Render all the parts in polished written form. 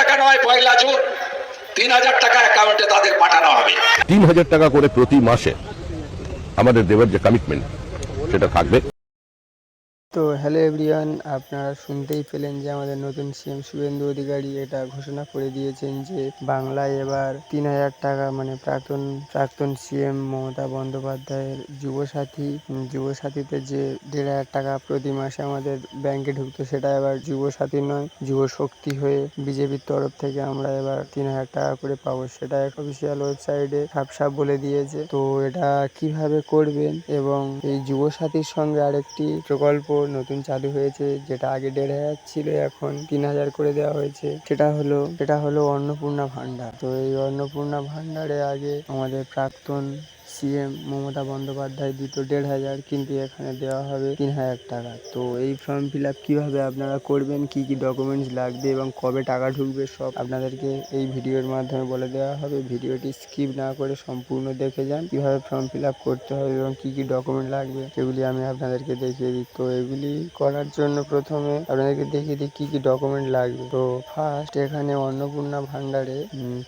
টাকা নয়, 1 জুন 3000 টাকা অ্যাকাউন্টে তাদের পাঠানো হবে। 3000 টাকা করে প্রতি মাসে আমাদের দেওয়ার যে কমিটমেন্ট সেটা থাকবে। তো হ্যালো এভরিওয়ান, আপনারা শুনতেই পেলেন যে আমাদের নতুন সিএম শুভেন্দু অধিকারী এটা ঘোষণা করে দিয়েছেন যে বাংলায় এবার 3000 টাকা, মানে প্রাক্তন সিএম মমতা বন্দ্যোপাধ্যায়ের যুবসাথীতে যে 1500 টাকা প্রতি মাসে আমাদের ব্যাংকে ঢুকতো, সেটা এবার যুবসাথী নয়, যুবশক্তি হয়ে বিজেপির তরফ থেকে আমরা এবার 3000 টাকা করে পাবো। সেটা এক অফিসিয়াল ওয়েবসাইটে সাফ বলে দিয়েছে। তো এটা কিভাবে করবেন, এবং এই যুবসাথীর সঙ্গে আরেকটি প্রকল্প নতুন চালু হয়েছে, যেটা আগে 1500 ছিল, এখন 3000 করে দেওয়া হয়েছে। সেটা হলো অন্নপূর্ণা ভান্ডার। তো এই অন্নপূর্ণা ভান্ডারে আগে আমাদের প্রাক্তন সিএম মমতা বন্দ্যোপাধ্যায় দিত 1500, কিন্তু এখানে দেওয়া হবে 3000 টাকা। তো এই ফর্ম ফিল আপ কীভাবে আপনারা করবেন, কি কি ডকুমেন্টস লাগবে এবং কবে টাকা ঢুকবে, সব আপনাদেরকে এই ভিডিওর মাধ্যমে বলে দেওয়া হবে। ভিডিওটি স্কিপ না করে সম্পূর্ণ দেখে যান। কিভাবে ফর্ম ফিল আপ করতে হবে এবং কি কি ডকুমেন্ট লাগবে সেগুলি আমি আপনাদেরকে দেখিয়ে দিই। তো এগুলি করার জন্য প্রথমে আপনাদেরকে দেখিয়ে দিই কি কি ডকুমেন্ট লাগবে। তো ফার্স্ট, এখানে অন্নপূর্ণা ভান্ডারে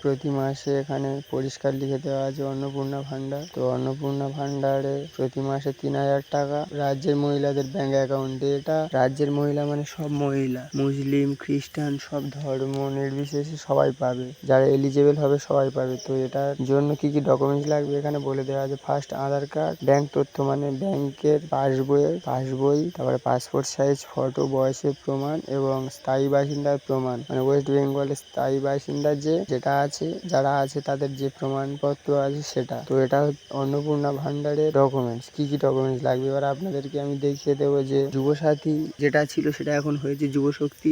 প্রতি মাসে এখানে পরিষ্কার লিখে দেওয়া আছে অন্নপূর্ণা ভান্ডার। তো অন্নপূর্ণা ভান্ডারে প্রতি মাসে 3000 টাকা রাজ্যের মহিলাদের ব্যাংক অ্যাকাউন্টে। এটা রাজ্যের মহিলা মানে সব মহিলা, মুসলিম, খ্রিস্টান, সব ধর্ম নির্বিশেষে সবাই পাবে, যারা এলিজেবল হবে সবাই পাবে। তো এটার জন্য কি কি ডকুমেন্টস লাগবে এখানে বলে দেওয়া আছে। ফার্স্ট, আধার কার্ড, ব্যাংক তথ্য মানে ব্যাংকের পাসবই, তারপরে পাসপোর্ট সাইজ ফটো, বয়সের প্রমাণ এবং স্থায়ী বাসিন্দার প্রমাণ, মানে ওয়েস্ট বেঙ্গলের স্থায়ী বাসিন্দা যারা আছে তাদের যে প্রমাণপত্র আছে সেটা। তো এটা অন্নপূর্ণা ভান্ডারের ডকুমেন্টস। কি কি ডকুমেন্টস লাগবে এবার আপনাদেরকে আমি দেখিয়ে দেবো। যে যুবসাথী যেটা ছিল সেটা এখন হয়েছে যুবশক্তি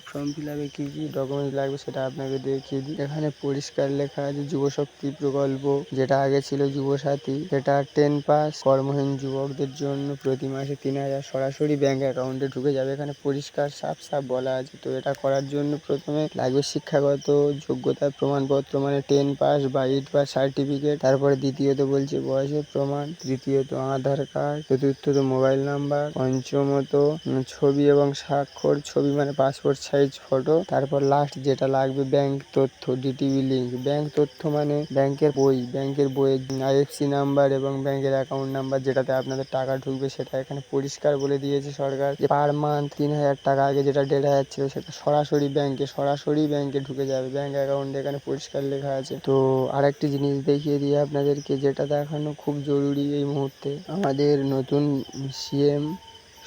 ফর্ম ফিল আপে কি কি ডকুমেন্টস লাগবে সেটা আপনাকে দেখিয়ে দিই। এখানে পরিষ্কার লেখা আছে যুবশক্তি প্রকল্প, যেটা আগে ছিল যুবসাথী, এটা 10 পাস কর্মহীন যুবকদের জন্য প্রতি মাসে 3000 সরাসরি ব্যাংক অ্যাকাউন্টে ঢুকে যাবে। এখানে পরিষ্কার সাফ বলা আছে। তো এটা করার জন্য প্রথমে লাগবে শিক্ষাগত যোগ্যতার প্রমাণপত্র, মানে 10 পাস বা 8 পাস সার্টিফিকেট। তারপরে দ্বিতীয়ত বলছে বয়সের প্রমাণ, তৃতীয়ত আধার কার্ড, চতুর্থত মোবাইল নাম্বার, পঞ্চমত ছবি এবং স্বাক্ষর, ছবি মানে পাসপোর্ট সাইজ ফটো। তারপর লাস্ট যেটা লাগবে ব্যাংক তথ্য, ডিটিভি লিঙ্ক। ব্যাংক তথ্য মানে ব্যাংকের বইয়ের আইএফসি নাম্বার এবং ব্যাংকের অ্যাকাউন্ট নাম্বার, যেটাতে আপনাদের টাকা ঢুকবে সেটা এখানে পরিষ্কার বলে দিয়েছে সরকার যে পার মান্থ 3000 টাকা, আগে যেটা 1500 ছিল সেটা সরাসরি ব্যাংকে ঢুকে যাবে, ব্যাংক অ্যাকাউন্টে, এখানে পরিষ্কার লেখা আছে। তো আরেকটি জিনিস দেখিয়ে দিই আপনাদেরকে, যেটা দেখানো খুব জরুরি এই মুহূর্তে। আমাদের নতুন সিএম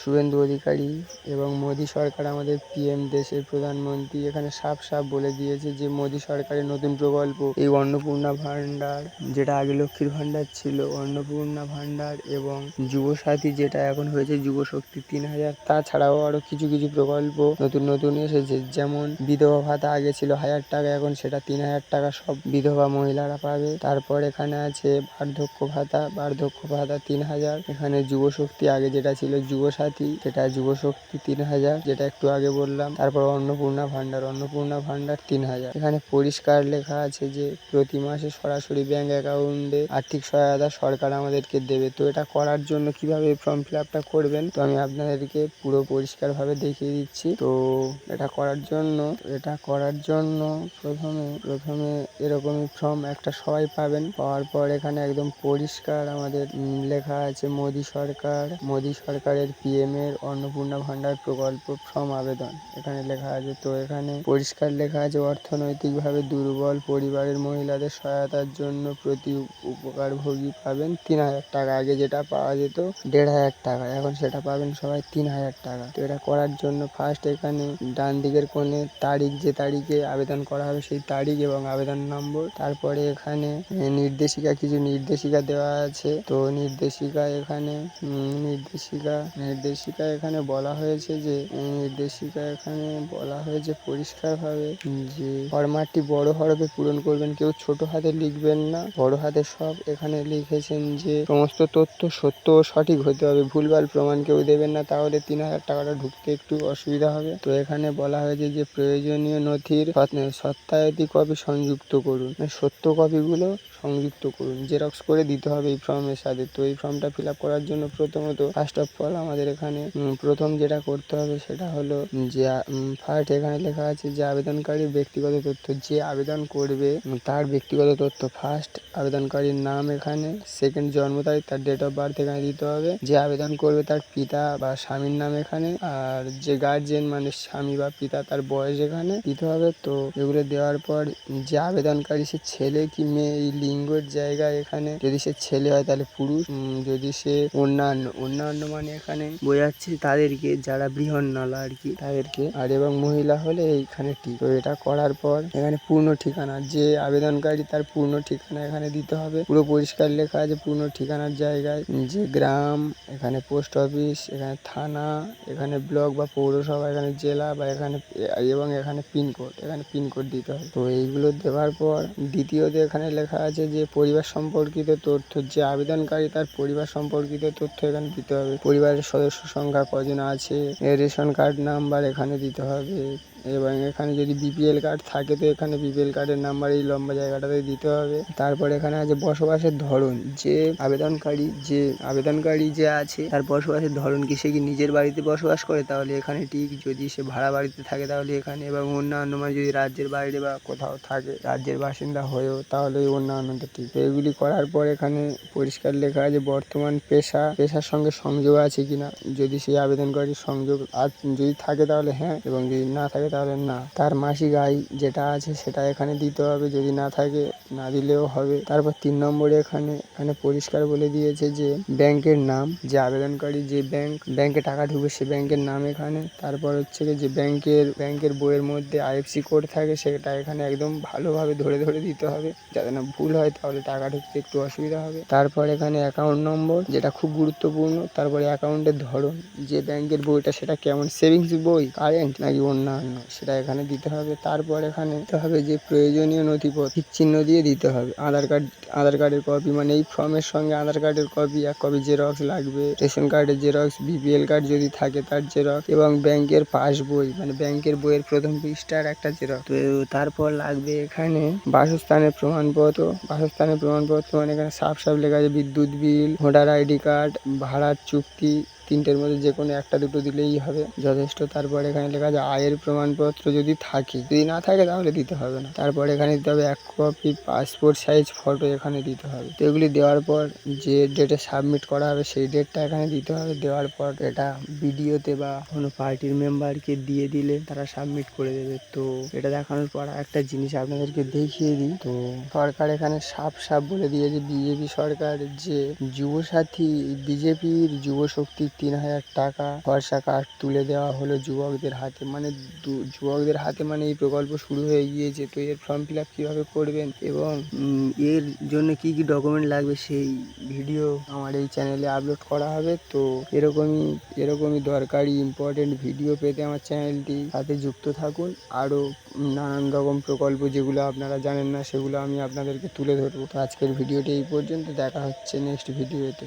শুভেন্দু অধিকারী এবং মোদী সরকার, আমাদের পিএম, দেশের প্রধানমন্ত্রী, এখানে সাফ বলে দিয়েছে যে মোদী সরকারের নতুন প্রকল্প এই অন্নপূর্ণা ভান্ডার, যেটা আগে লক্ষ্মীর ভান্ডার ছিল, অন্নপূর্ণা ভান্ডার এবং যুবসাথী যেটা এখন হয়েছে যুবশক্তি 3000। তাছাড়াও আরো কিছু প্রকল্প নতুন এসেছে, যেমন বিধবা ভাতা আগে ছিল 1000 টাকা, এখন সেটা 3000 টাকা সব বিধবা মহিলারা পাবে। তারপর এখানে আছে বার্ধক্য ভাতা 3000। এখানে যুবশক্তি আগে যেটা ছিল যুবসাথী, সেটা যুবশক্তি 3000, যেটা একটু আগে বললাম। তারপর অন্নপূর্ণা ভান্ডার 3000। এখানে পরিষ্কার লেখা আছে যে প্রতি মাসে সরাসরি ব্যাংক অ্যাকাউন্টে আর্থিক সহায়তা সরকার আমাদেরকে দেবে। তো এটা করার জন্য কিভাবে ফর্ম ফিল আপটা করবেন, তো আমি আপনাদেরকে পুরো পরিষ্কার ভাবে দেখিয়ে দিচ্ছি। তো এটা করার জন্য প্রথমে এরকমই ফর্ম একটা সবাই পাবেন। পাওয়ার পর এখানে একদম পরিষ্কার আমাদের লেখা আছে মোদী সরকারের পিএম এর অন্নপূর্ণা ভান্ডার প্রকল্প ফর্ম আবেদন, এখানে লেখা আছে। তো এখানে পরিষ্কার লেখা আছে অর্থনৈতিকভাবে দুর্বল পরিবারের মহিলাদের সহায়তার জন্য প্রতি উপকারভোগী পাবেন 3000 টাকা। আগে যেটা পাওয়া যেত 1500 টাকা, এখন সেটা পাবেন সবাই 3000 টাকা। তো এটা করার জন্য ফার্স্ট এখানে ডান দিকের কোণে তারিখ, যে তারিখে আবেদন করা হবে সেই তারিখ এবং আবেদন নম্বর। তারপরে এখানে কিছু নির্দেশিকা দেওয়া আছে। তো নির্দেশিকা এখানে বলা হয়েছে পরিষ্কারভাবে যে ফরম্যাটটি বড় হরফে পূরণ করবেন, কেউ ছোট হাতে লিখবেন না, বড় হাতে সব। এখানে লিখেছেন যে সমস্ত তথ্য সত্য ও সঠিক হতে হবে, ভুলভাল প্রমাণ কেউ দেবেন না, তাহলে 3000 টাকাটা ঢুকতে একটু অসুবিধা হবে। তো এখানে বলা হয়েছে যে প্রয়োজনীয় নথির সত্যায়িত কপি সংযুক্ত করুন, সত্য কপিগুলো সংযুক্ত করুন, জেরক্স করে দিতে হবে এই ফর্মের সাথে। তো এই ফর্মটা ফিল আপ করার জন্য প্রথমত ফার্স্ট অফ অল আমাদের এখানে প্রথম যেটা করতে হবে সেটা হলো যে ফার্স্ট এখানে লেখা আছে যে আবেদনকারীর ব্যক্তিগত তথ্য, যে আবেদন করবে তার ব্যক্তিগত তথ্য। ফার্স্ট আবেদনকারীর নাম, এখানে সেকেন্ড জন্ম তারিখ, তার ডেট অফ বার্থ এখানে দিতে হবে। যে আবেদন করবে তার পিতা বা স্বামীর নাম এখানে, আর যে গার্জেন মানে স্বামী বা পিতা তার বয়স এখানে দিতে হবে। তো এগুলো দেওয়ার পর যে আবেদনকারী সে ছেলে কি মেয়ে এই লিঙ্গের জায়গায় এখানে যদি সে ছেলে হয় তাহলে পুরুষ, যদি সে অন্যান্য মানে এখানে বোঝাচ্ছে তাদেরকে যারা বৃহন্নলা আর কি তাদেরকে, আর এবং মহিলা হলে এইখানে ঠিক। তো এটা করার পর এখানে পূর্ণ ঠিকানা, যে আবেদনকারী তার পূর্ণ ঠিকানা এখানে দিতে হবে। পুরো পরিষ্কার লেখা আছে পূর্ণ ঠিকানার জায়গায় যে গ্রাম, এখানে পোস্ট অফিস, এখানে থানা, এখানে ব্লক বা পৌরসভা, এখানে জেলা বা এখানে এবং এখানে পিনকোড দিতে হবে। তো এইগুলো দেওয়ার পর দ্বিতীয়ত এখানে লেখা আছে যে পরিবার সম্পর্কিত তথ্য, যে আবেদনকারী তার পরিবার সম্পর্কিত তথ্য এখানে দিতে হবে। পরিবারের সদস্য সংখ্যা কজন আছে, রেশন কার্ড নাম্বার এখানে দিতে হবে, এবং এখানে যদি বিপিএল কার্ড থাকে তো এখানে বিপিএল কার্ডের নাম্বার এই লম্বা জায়গাটাতে দিতে হবে। তারপর এখানে আছে বসবাসের ধরন, যে আবেদনকারী যে আছে তার বসবাসের ধরন কি, সে কি নিজের বাড়িতে বসবাস করে তাহলে এখানে ঠিক, যদি সে ভাড়া বাড়িতে থাকে তাহলে এখানে, এবং অন্যান্য মানে যদি রাজ্যের বাইরে বা কোথাও থাকে রাজ্যের বাসিন্দা হয়েও তাহলে অন্যান্যটা ঠিক। তো এগুলি করার পর এখানে পরিষ্কার লেখা আছে বর্তমান পেশার সঙ্গে সংযোগ আছে কিনা, যদি সেই আবেদনকারীর সংযোগ যদি থাকে তাহলে হ্যাঁ, এবং যদি না থাকে তাহলে না। তার মাসিক আয় যেটা আছে সেটা এখানে দিতে হবে, যদি না থাকে না দিলেও হবে। তারপর 3 নম্বরে এখানে পরিষ্কার বলে দিয়েছে যে ব্যাংকের নাম, যে আবেদনকারী যে ব্যাংকে টাকা ঢুকবে সে ব্যাংকের নাম এখানে। তারপর হচ্ছে যে ব্যাংকের বইয়ের মধ্যে আইএফসি কোড থাকে সেটা এখানে একদম ভালোভাবে ধরে দিতে হবে, যাতে না ভুল হয় তাহলে টাকা ঢুকতে একটু অসুবিধা হবে। তারপর এখানে অ্যাকাউন্ট নম্বর যেটা খুব গুরুত্বপূর্ণ। তারপরে অ্যাকাউন্টের ধরন, যে ব্যাংকের বইটা সেটা কেমন, সেভিংস বই, কারেন্ট নাকি অন্যান্য, সেটা এখানে দিতে হবে। তারপর এখানে দিতে হবে যে প্রয়োজনীয় নথিপত্র ঠিক চিহ্ন দিয়ে দিতে হবে। আধার কার্ডের কপি, মানে এই ফর্মের সঙ্গে আধার কার্ডের কপি, 1 কপি জেরক্স লাগবে, রেশন কার্ডের জেরক্স, বিপিএল কার্ড যদি থাকে তার জেরক্স, এবং ব্যাংকের পাসবই মানে ব্যাংকের বইয়ের প্রথম পৃষ্ঠার একটা জেরক্স। তো তারপর লাগবে এখানে বাসস্থানের প্রমাণপত্র মানে এখানে সাফ লেখা আছে বিদ্যুৎ বিল, ভোটার আইডি কার্ড, ভাড়ার চুক্তি, 3টের মধ্যে যে কোনো একটা দুটো দিলেই হবে যথেষ্ট। তারপর এখানে লেখা আছে আয়ের প্রমাণপত্র যদি থাকে, যদি না থাকে তাহলে দিতে হবে না। তারপর এখানে দিতে হবে 1 কপি পাসপোর্ট সাইজ ফটো এখানে দিতে হবে। তো এগুলি দেওয়ার পর যে ডেটে সাবমিট করা হবে সেই ডেটটা এখানে দিতে হবে। দেওয়ার পর এটা ভিডিওতে বা কোনো পার্টির মেম্বারকে দিয়ে দিলে তারা সাবমিট করে দেবে। তো এটা দেখানোর পর একটা জিনিস আপনাদেরকে দেখিয়ে দিই। তো সরকার এখানে সাফ বলে দিয়েছে, বিজেপি সরকার, যে যুবসাথী বিজেপির যুবশক্তি 3000 টাকা ভরসা কার্ড তুলে দেওয়া হলো যুবকদের হাতে, মানে মানে এই প্রকল্প শুরু হয়ে গিয়েছে। তো এর ফর্ম ফিল আপ কীভাবে করবেন এবং এর জন্য কি ডকুমেন্ট লাগবে সেই ভিডিও আমার এই চ্যানেলে আপলোড করা হবে। তো এরকমই দরকারি ইম্পর্টেন্ট ভিডিও পেতে আমার চ্যানেলটি সাথে যুক্ত থাকুন। আরও নানান রকম প্রকল্প যেগুলো আপনারা জানেন না সেগুলো আমি আপনাদেরকে তুলে ধরবো। তো আজকের ভিডিওটি এই পর্যন্ত, দেখা হচ্ছে নেক্সট ভিডিওতে।